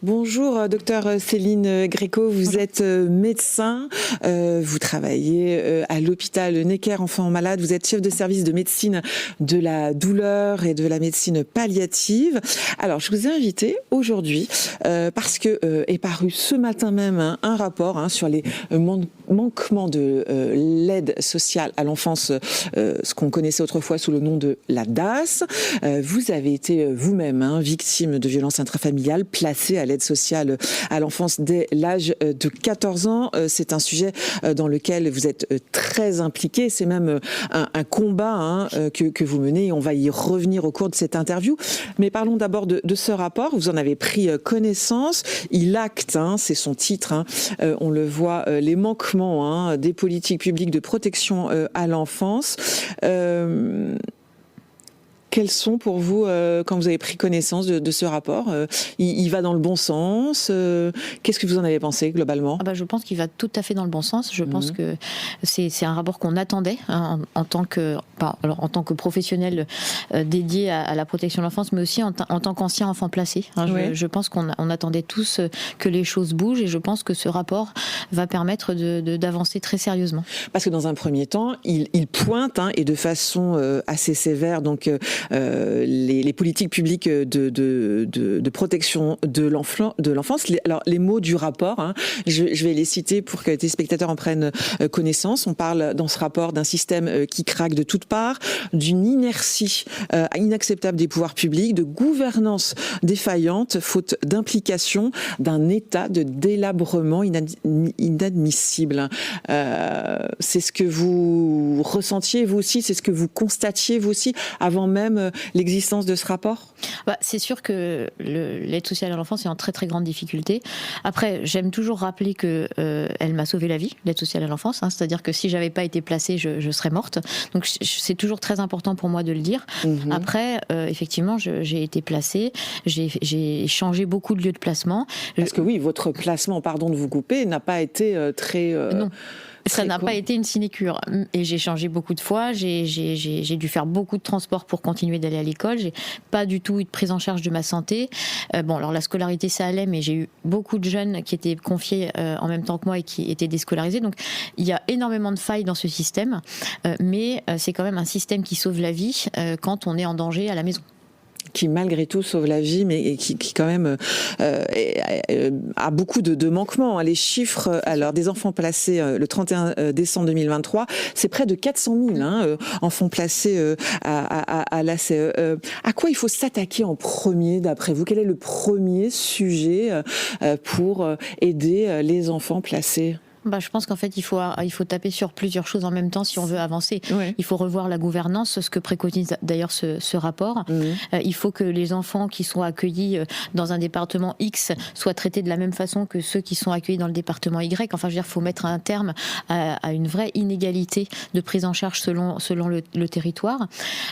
Bonjour, docteur Céline Gréco, vous êtes médecin, vous travaillez à l'hôpital Necker Enfants Malades, vous êtes chef de service de médecine de la douleur et de la médecine palliative. Alors, je vous ai invité aujourd'hui parce que est paru ce matin même un rapport sur les manquements de l'aide sociale à l'enfance, ce qu'on connaissait autrefois sous le nom de la DAS. Vous avez été vous-même victime de violences intrafamiliales, placée à l'aide sociale à l'enfance dès l'âge de 14 ans. C'est un sujet dans lequel vous êtes très impliqué. C'est même un combat que vous menez. Et on va y revenir au cours de cette interview. Mais parlons d'abord de ce rapport. Vous en avez pris connaissance. Il acte, c'est son titre, on le voit, les manquements des politiques publiques de protection à l'enfance. Quels sont pour vous, quand vous avez pris connaissance de ce rapport, il va dans le bon sens? Qu'est-ce que vous en avez pensé globalement? Je pense qu'il va tout à fait dans le bon sens. Je pense que c'est un rapport qu'on attendait en tant que professionnel dédié à la protection de l'enfance, mais aussi en tant qu'ancien enfant placé. Je pense qu'on attendait tous que les choses bougent, et je pense que ce rapport va permettre d'avancer très sérieusement. Parce que dans un premier temps, il pointe et de façon assez sévère les politiques publiques de protection de l'enfance. Alors les mots du rapport, je vais les citer pour que les téléspectateurs en prennent connaissance. On parle dans ce rapport d'un système qui craque de toutes parts, d'une inertie inacceptable des pouvoirs publics, de gouvernance défaillante, faute d'implication, d'un état de délabrement inadmissible. C'est ce que vous ressentiez vous aussi, c'est ce que vous constatiez vous aussi avant même l'existence de ce rapport? C'est sûr que l'aide sociale à l'enfance est en très très grande difficulté. Après, j'aime toujours rappeler que elle m'a sauvé la vie, l'aide sociale à l'enfance. C'est-à-dire que si j'avais pas été placée, je serais morte. Donc c'est toujours très important pour moi de le dire. Après, effectivement, j'ai été placée, j'ai changé beaucoup de lieux de placement. Parce que oui, votre placement, pardon de vous couper, n'a pas été très... Non. Ça n'a pas été une sinécure. Et j'ai changé beaucoup de fois. J'ai dû faire beaucoup de transports pour continuer d'aller à l'école. J'ai pas du tout eu de prise en charge de ma santé. Alors la scolarité, ça allait, mais j'ai eu beaucoup de jeunes qui étaient confiés en même temps que moi et qui étaient déscolarisés. Donc il y a énormément de failles dans ce système. Mais c'est quand même un système qui sauve la vie quand on est en danger à la maison. Qui malgré tout sauve la vie, mais qui quand même a beaucoup de manquements. Les chiffres, alors des enfants placés le 31 décembre 2023, c'est près de 400 000 enfants placés à l'ACE. À quoi il faut s'attaquer en premier, d'après vous? Quel est le premier sujet pour aider les enfants placés? Je pense qu'en fait, il faut taper sur plusieurs choses en même temps si on veut avancer. Ouais. Il faut revoir la gouvernance, ce que préconise d'ailleurs ce rapport. Il faut que les enfants qui sont accueillis dans un département X soient traités de la même façon que ceux qui sont accueillis dans le département Y. Enfin, je veux dire, il faut mettre un terme à une vraie inégalité de prise en charge selon le territoire.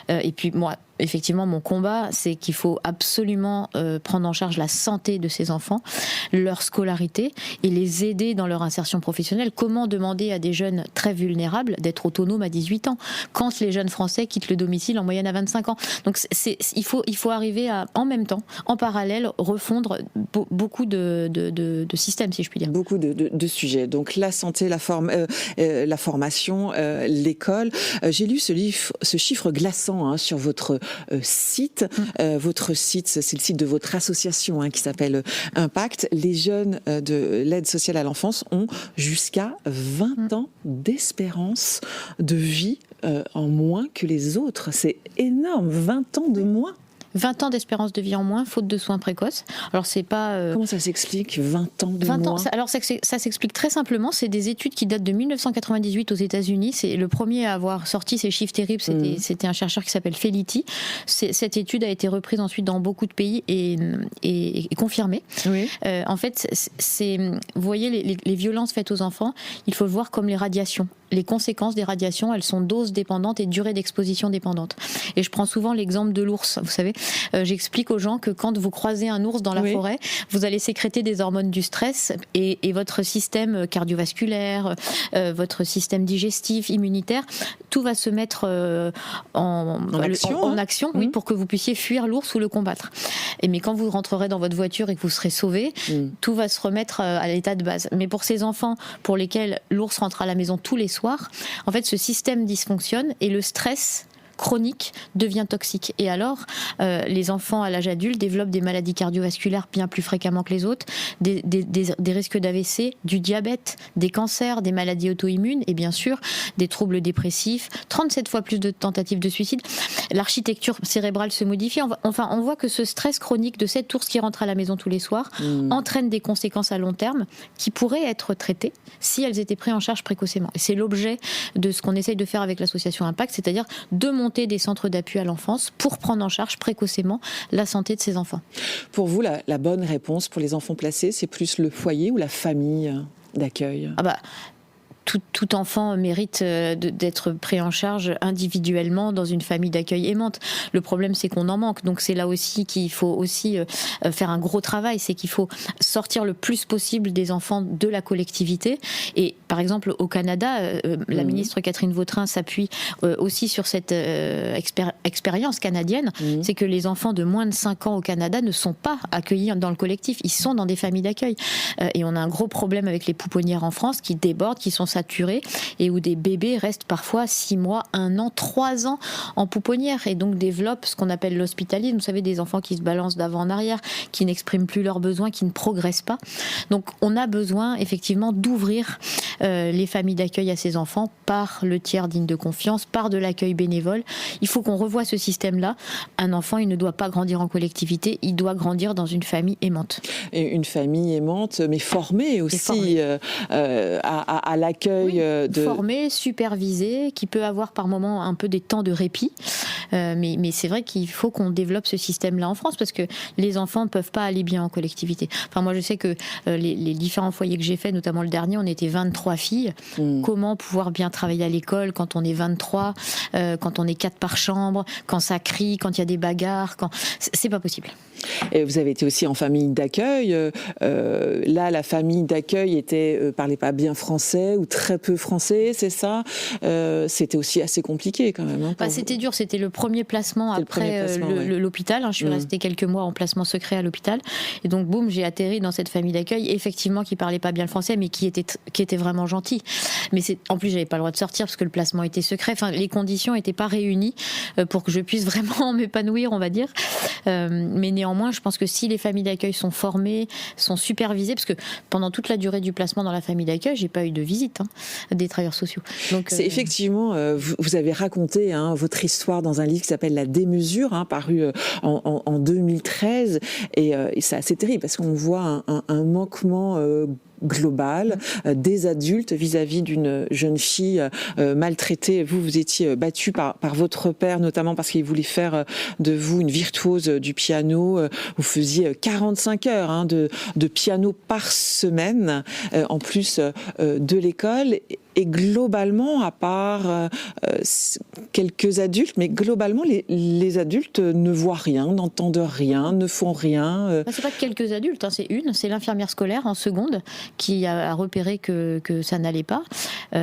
Et puis, moi, effectivement, mon combat, c'est qu'il faut absolument prendre en charge la santé de ces enfants, leur scolarité, et les aider dans leur insertion professionnelle. Comment demander à des jeunes très vulnérables d'être autonomes à 18 ans, quand les jeunes Français quittent le domicile en moyenne à 25 ans? Donc il faut arriver à, en même temps, en parallèle, refondre beaucoup de systèmes, si je puis dire. Beaucoup de sujets. Donc la santé, la formation, l'école. J'ai lu ce chiffre glaçant sur votre site. Votre site, c'est le site de votre association qui s'appelle Impact. Les jeunes de l'aide sociale à l'enfance ont jusqu'à 20 ans d'espérance de vie en moins que les autres. C'est énorme, 20 ans de moins. 20 ans d'espérance de vie en moins, faute de soins précoces. Alors c'est pas... Comment ça s'explique, 20 ans de 20 moins? Alors ça s'explique très simplement. C'est des études qui datent de 1998 aux États-Unis. C'est le premier à avoir sorti ces chiffres terribles. C'était un chercheur qui s'appelle Felitti. Cette étude a été reprise ensuite dans beaucoup de pays et confirmée. Oui. En fait, vous voyez, les violences faites aux enfants, il faut le voir comme les radiations. Les conséquences des radiations, elles sont dose dépendantes et durée d'exposition dépendante. Et je prends souvent l'exemple de l'ours. Vous savez, j'explique aux gens que quand vous croisez un ours dans la forêt, vous allez sécréter des hormones du stress et votre système cardiovasculaire, votre système digestif, immunitaire, tout va se mettre en action, oui, pour que vous puissiez fuir l'ours ou le combattre. Mais quand vous rentrerez dans votre voiture et que vous serez sauvé, tout va se remettre à l'état de base. Mais pour ces enfants pour lesquels l'ours rentre à la maison tous les soirs, en fait, ce système dysfonctionne et le stress chronique devient toxique. Et alors, les enfants à l'âge adulte développent des maladies cardiovasculaires bien plus fréquemment que les autres, des risques d'AVC, du diabète, des cancers, des maladies auto-immunes et bien sûr des troubles dépressifs, 37 fois plus de tentatives de suicide. L'architecture cérébrale se modifie. Enfin, on voit que ce stress chronique de cette ours qui rentre à la maison tous les soirs entraîne des conséquences à long terme qui pourraient être traitées si elles étaient prises en charge précocement. Et c'est l'objet de ce qu'on essaye de faire avec l'association Impact, c'est-à-dire de monter des centres d'appui à l'enfance pour prendre en charge précocement la santé de ces enfants. Pour vous, la bonne réponse pour les enfants placés, c'est plus le foyer ou la famille d'accueil ? Tout enfant mérite d'être pris en charge individuellement dans une famille d'accueil aimante. Le problème, c'est qu'on en manque. Donc c'est là aussi qu'il faut aussi faire un gros travail. C'est qu'il faut sortir le plus possible des enfants de la collectivité. Et par exemple, au Canada, la ministre Catherine Vautrin s'appuie aussi sur cette expérience canadienne. C'est que les enfants de moins de 5 ans au Canada ne sont pas accueillis dans le collectif. Ils sont dans des familles d'accueil. Et on a un gros problème avec les pouponnières en France qui débordent, qui sont saturés et où des bébés restent parfois 6 mois, 1 an, 3 ans en pouponnière et donc développent ce qu'on appelle l'hospitalisme. Vous savez, des enfants qui se balancent d'avant en arrière, qui n'expriment plus leurs besoins, qui ne progressent pas. Donc on a besoin effectivement d'ouvrir les familles d'accueil à ces enfants par le tiers digne de confiance, par de l'accueil bénévole. Il faut qu'on revoie ce système-là. Un enfant, il ne doit pas grandir en collectivité, il doit grandir dans une famille aimante. Et une famille aimante, mais formée aussi à l'accueil. Formé, supervisé, qui peut avoir par moments un peu des temps de répit. Mais c'est vrai qu'il faut qu'on développe ce système-là en France parce que les enfants ne peuvent pas aller bien en collectivité. Enfin, moi, je sais que les différents foyers que j'ai faits, notamment le dernier, on était 23 filles. Comment pouvoir bien travailler à l'école quand on est 23, quand on est 4 par chambre, quand ça crie, quand il y a des bagarres, c'est pas possible. Et vous avez été aussi en famille d'accueil. Là, la famille d'accueil parlait pas bien français ou très peu français, c'est ça. C'était aussi assez compliqué quand même. C'était dur. C'était le premier placement après l'hôpital. Je suis restée quelques mois en placement secret à l'hôpital. Et donc, boum, j'ai atterri dans cette famille d'accueil, effectivement, qui parlait pas bien le français, mais qui était vraiment gentil. Mais en plus, j'avais pas le droit de sortir parce que le placement était secret. Enfin, les conditions étaient pas réunies pour que je puisse vraiment m'épanouir, on va dire. Mais néanmoins, je pense que si les familles d'accueil sont formées, sont supervisées, parce que pendant toute la durée du placement dans la famille d'accueil, j'ai pas eu de visite des travailleurs sociaux. Donc, c'est effectivement, vous avez raconté votre histoire dans un livre qui s'appelle La démesure, paru en 2013, et c'est assez terrible parce qu'on voit un manquement global des adultes vis-à-vis d'une jeune fille maltraitée. Vous étiez battue par votre père, notamment parce qu'il voulait faire de vous une virtuose du piano. Vous faisiez 45 heures de piano par semaine, en plus de l'école. Et globalement, à part quelques adultes, mais globalement, les adultes ne voient rien, n'entendent rien, ne font rien. C'est pas quelques adultes, c'est l'infirmière scolaire en seconde qui a repéré que ça n'allait pas,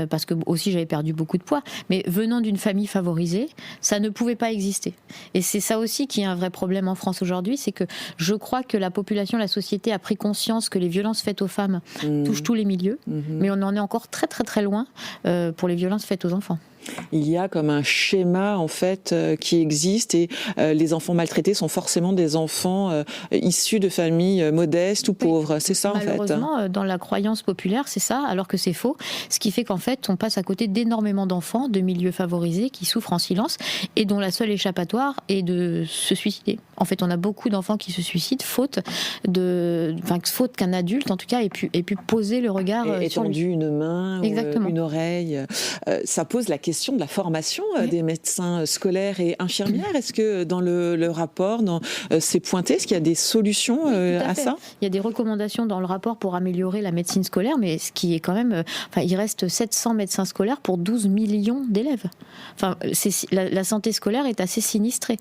parce que aussi j'avais perdu beaucoup de poids. Mais venant d'une famille favorisée, ça ne pouvait pas exister. Et c'est ça aussi qui est un vrai problème en France aujourd'hui, c'est que je crois que la population, la société a pris conscience que les violences faites aux femmes touchent tous les milieux, mais on en est encore très très très loin pour les violences faites aux enfants. Il y a comme un schéma en fait qui existe et les enfants maltraités sont forcément des enfants issus de familles modestes ou pauvres, c'est ça en fait. Malheureusement, dans la croyance populaire, c'est ça, alors que c'est faux. Ce qui fait qu'en fait, on passe à côté d'énormément d'enfants de milieux favorisés qui souffrent en silence et dont la seule échappatoire est de se suicider. En fait, on a beaucoup d'enfants qui se suicident faute qu'un adulte, en tout cas, ait pu poser le regard étendu une main ou une oreille. Ça pose la question de la formation des médecins scolaires et infirmières. Est-ce que dans le rapport, c'est pointé? Est-ce qu'il y a des solutions à ça? Il y a des recommandations dans le rapport pour améliorer la médecine scolaire, mais ce qui est quand même... il reste 700 médecins scolaires pour 12 millions d'élèves. La santé scolaire est assez sinistrée.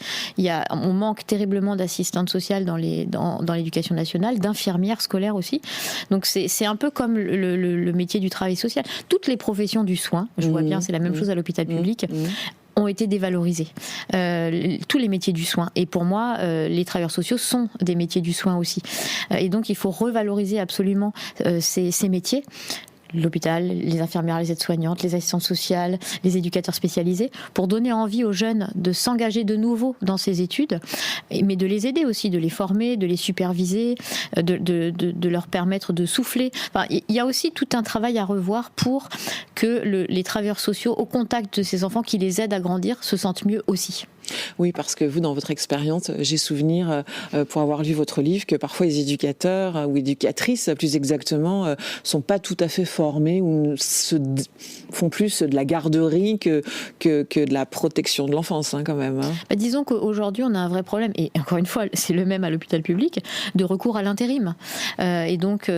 On manque terriblement d'assistantes sociales dans l'éducation nationale, d'infirmières scolaires aussi. Donc c'est un peu comme le métier du travail social. Toutes les professions du soin, je vois bien, c'est la même chose à l'hôpital, l'hôpital public, ont été dévalorisés. Tous les métiers du soin. Et pour moi, les travailleurs sociaux sont des métiers du soin aussi. Et donc, il faut revaloriser absolument ces métiers. L'hôpital, les infirmières, les aides-soignantes, les assistantes sociales, les éducateurs spécialisés, pour donner envie aux jeunes de s'engager de nouveau dans ces études, mais de les aider aussi, de les former, de les superviser, de leur permettre de souffler. Enfin, il y a aussi tout un travail à revoir pour que les travailleurs sociaux, au contact de ces enfants qui les aident à grandir, se sentent mieux aussi. Oui, parce que vous, dans votre expérience, j'ai souvenir, pour avoir lu votre livre, que parfois les éducateurs ou éducatrices, plus exactement, sont pas tout à fait formés ou font plus de la garderie que de la protection de l'enfance, hein, quand même. Hein. Disons qu'aujourd'hui, on a un vrai problème, et encore une fois, c'est le même à l'hôpital public, de recours à l'intérim. Et donc,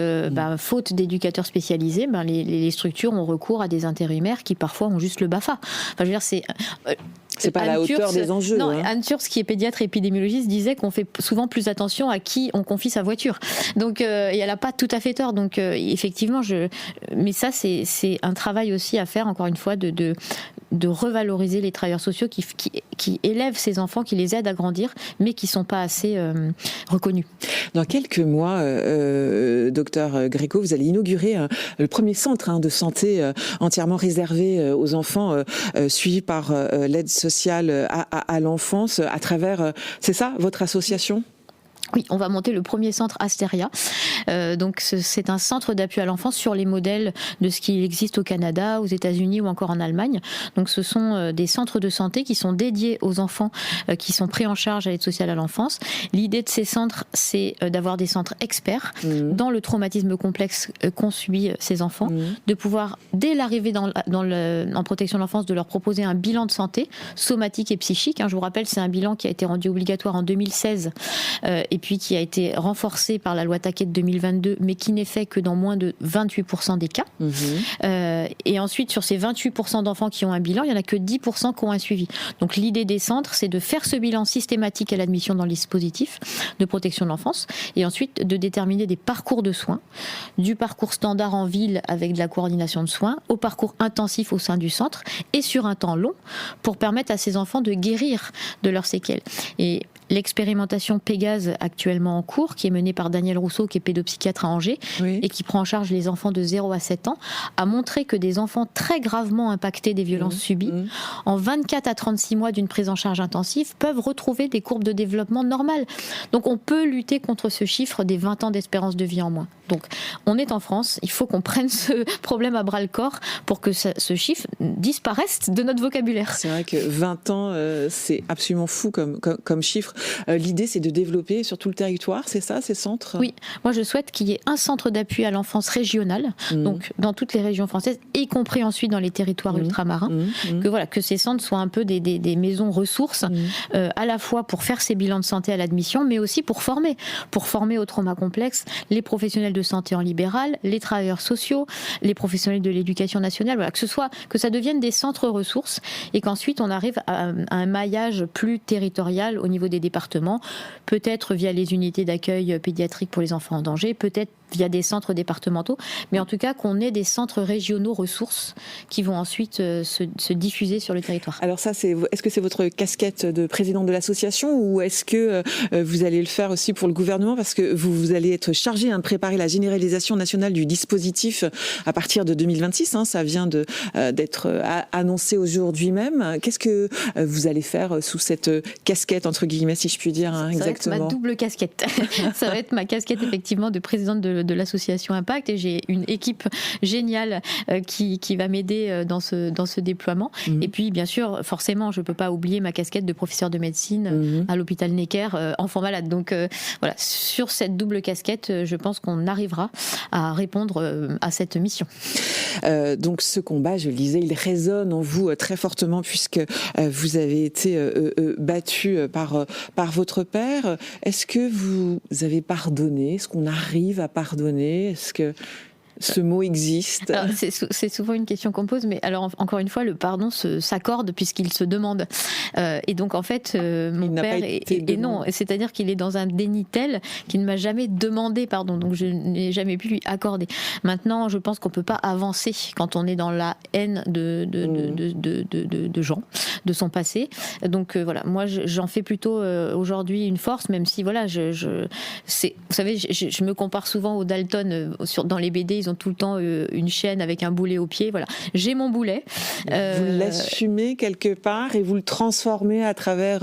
faute d'éducateurs spécialisés, les structures ont recours à des intérimaires qui parfois ont juste le BAFA. Enfin, je veux dire, c'est pas à la hauteur des enjeux. Non, hein. Anne Turce, qui est pédiatre et épidémiologiste, disait qu'on fait souvent plus attention à qui on confie sa voiture. Donc, et elle n'a pas tout à fait tort. Donc, effectivement, mais ça, c'est un travail aussi à faire, encore une fois, de revaloriser les travailleurs sociaux qui élèvent ces enfants, qui les aident à grandir, mais qui ne sont pas assez reconnus. Dans quelques mois, docteur Gréco, vous allez inaugurer le premier centre de santé entièrement réservé aux enfants suivis par l'aide sociale à l'enfance à travers, c'est ça, votre association ? Oui, on va monter le premier centre Asteria. Donc c'est un centre d'appui à l'enfance sur les modèles de ce qui existe au Canada, aux États-Unis ou encore en Allemagne. Donc ce sont des centres de santé qui sont dédiés aux enfants qui sont pris en charge à l'aide sociale à l'enfance. L'idée de ces centres, c'est d'avoir des centres experts dans le traumatisme complexe qu'ont subi ces enfants, de pouvoir, dès l'arrivée en protection de l'enfance, de leur proposer un bilan de santé somatique et psychique. Je vous rappelle, c'est un bilan qui a été rendu obligatoire en 2016 et puis qui a été renforcé par la loi Taquet de 2022, mais qui n'est fait que dans moins de 28% des cas. Et ensuite, sur ces 28% d'enfants qui ont un bilan, il n'y en a que 10% qui ont un suivi. Donc l'idée des centres, c'est de faire ce bilan systématique à l'admission dans le dispositif de protection de l'enfance, et ensuite de déterminer des parcours de soins, du parcours standard en ville avec de la coordination de soins, au parcours intensif au sein du centre, et sur un temps long, pour permettre à ces enfants de guérir de leurs séquelles. Et l'expérimentation Pégase actuellement en cours, qui est menée par Daniel Rousseau, qui est pédopsychiatre à Angers, et qui prend en charge les enfants de 0 à 7 ans, a montré que des enfants très gravement impactés des violences subies, en 24 à 36 mois d'une prise en charge intensive, peuvent retrouver des courbes de développement normales. Donc on peut lutter contre ce chiffre des 20 ans d'espérance de vie en moins. Donc on est en France, il faut qu'on prenne ce problème à bras-le-corps pour que ce chiffre disparaisse de notre vocabulaire. C'est vrai que 20 ans, c'est absolument fou comme chiffre. L'idée, c'est de développer sur tout le territoire, c'est ça, ces centres ? Oui, moi je souhaite qu'il y ait un centre d'appui à l'enfance régional, donc dans toutes les régions françaises, y compris ensuite dans les territoires ultramarins, que ces centres soient un peu des maisons ressources, à la fois pour faire ces bilans de santé à l'admission, mais aussi pour former au trauma complexe les professionnels de santé en libéral, les travailleurs sociaux, les professionnels de l'éducation nationale, que ça devienne des centres ressources, et qu'ensuite on arrive à un maillage plus territorial au niveau des départements, peut-être via les unités d'accueil pédiatrique pour les enfants en danger, peut-être via des centres départementaux, mais en tout cas qu'on ait des centres régionaux ressources qui vont ensuite se diffuser sur le territoire. Alors ça, est-ce que c'est votre casquette de présidente de l'association, ou est-ce que vous allez le faire aussi pour le gouvernement, parce que vous allez être chargé de préparer la généralisation nationale du dispositif à partir de 2026, ça vient d'être annoncé aujourd'hui même. Qu'est-ce que vous allez faire sous cette casquette, entre guillemets, si je puis dire, exactement ? Ça va être ma double casquette. Ça va être ma casquette effectivement de présidente de l'association Impact, et j'ai une équipe géniale qui va m'aider dans ce déploiement. Et puis bien sûr, forcément, je ne peux pas oublier ma casquette de professeur de médecine à l'hôpital Necker, enfants malades. Donc voilà, sur cette double casquette, je pense qu'on arrivera à répondre à cette mission. Donc ce combat, je le disais, il résonne en vous très fortement, puisque vous avez été battu par votre père. Est-ce que vous avez pardonné ? Est-ce qu'on arrive à pardonner ? Est-ce que Ce mot existe. Alors, c'est souvent une question qu'on pose, mais alors encore une fois, le pardon s'accorde puisqu'il se demande. Et donc en fait, mon père et non, c'est-à-dire qu'il est dans un déni tel qu'il ne m'a jamais demandé pardon, donc je n'ai jamais pu lui accorder. Maintenant, je pense qu'on peut pas avancer quand on est dans la haine de gens, de son passé. Donc voilà, moi j'en fais plutôt aujourd'hui une force, même si voilà, vous savez, je me compare souvent aux Dalton dans les BD, ils ont tout le temps une chaîne avec un boulet au pied. Voilà, j'ai mon boulet. Vous l'assumez quelque part et vous le transformez à travers.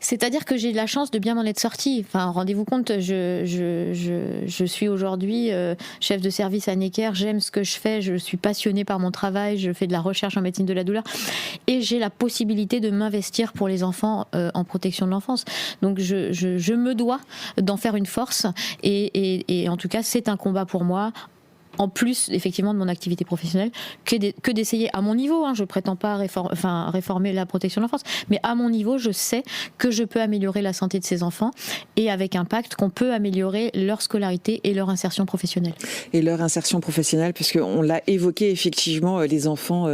C'est-à-dire que j'ai de la chance de bien m'en être sortie. Enfin, rendez-vous compte, je suis aujourd'hui chef de service à Necker, j'aime ce que je fais, je suis passionnée par mon travail, je fais de la recherche en médecine de la douleur et j'ai la possibilité de m'investir pour les enfants en protection de l'enfance. Donc je me dois d'en faire une force et en tout cas c'est un combat pour moi. En plus, effectivement, de mon activité professionnelle, que d'essayer à mon niveau. Je prétends pas réformer la protection de l'enfance, mais à mon niveau, je sais que je peux améliorer la santé de ces enfants et avec impact qu'on peut améliorer leur scolarité et leur insertion professionnelle. Et leur insertion professionnelle, puisqu'on l'a évoqué, effectivement, les enfants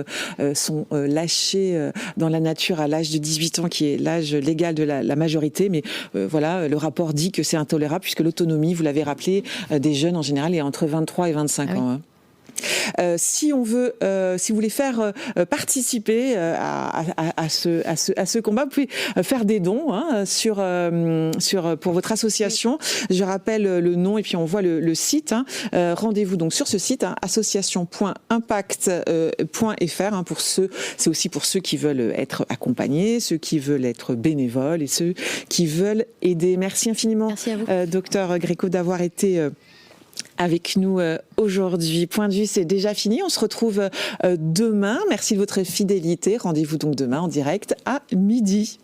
sont lâchés dans la nature à l'âge de 18 ans, qui est l'âge légal de la majorité. Mais voilà, le rapport dit que c'est intolérable, puisque l'autonomie, vous l'avez rappelé, des jeunes en général est entre 23 et 25 ans. Oui. Si vous voulez faire participer à ce combat, vous pouvez faire des dons pour votre association. Je rappelle le nom et puis on voit le site. Rendez-vous donc sur ce site, association.impact.fr. C'est aussi pour ceux qui veulent être accompagnés, ceux qui veulent être bénévoles et ceux qui veulent aider. Merci infiniment, docteur Gréco, d'avoir été avec nous aujourd'hui. Point de vue, c'est déjà fini. On se retrouve demain. Merci de votre fidélité. Rendez-vous donc demain en direct à midi.